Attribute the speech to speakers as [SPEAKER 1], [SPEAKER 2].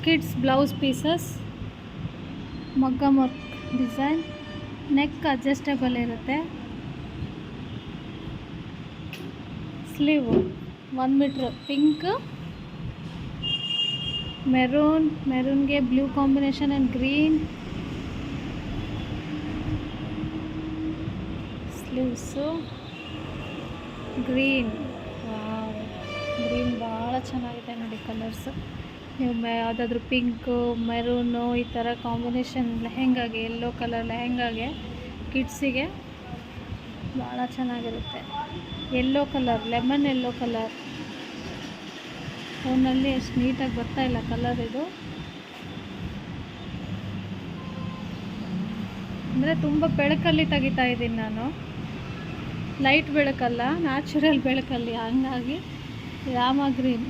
[SPEAKER 1] Kids blouse pieces, maggam work design, neck adjustable ಇರುತ್ತೆ, sleeve 1 metre, pink, ಮೆರೂನ್ಗೆ blue combination and green sleeves, green. Green ಭಾಳ ಚೆನ್ನಾಗಿದೆ ನೋಡಿ colours. ನೀವು ಯಾವುದಾದ್ರೂ ಪಿಂಕು, ಮೆರೂನು ಈ ಥರ ಕಾಂಬಿನೇಷನ್ ಲೆಹೆಂಗಾಗೆ, ಯೆಲ್ಲೋ ಕಲರ್ ಲೆಹೆಂಗಾಗೆ ಕಿಡ್ಸಿಗೆ ಭಾಳ ಚೆನ್ನಾಗಿರುತ್ತೆ. Yellow colour, lemon yellow colour, ಫೋನಲ್ಲಿ ಎಷ್ಟು ನೀಟಾಗಿ ಬರ್ತಾ ಇಲ್ಲ ಕಲರ್ ಇದು. ಅಂದರೆ ತುಂಬ ಬೆಳಕಲ್ಲಿ ತೆಗಿತಾ ಇದ್ದೀನಿ ನಾನು, ಲೈಟ್ ಬೆಳಕಲ್ಲ, ನ್ಯಾಚುರಲ್ ಬೆಳಕಲ್ಲಿ, ಹಂಗಾಗಿ ರಾಮ ಗ್ರೀನ್.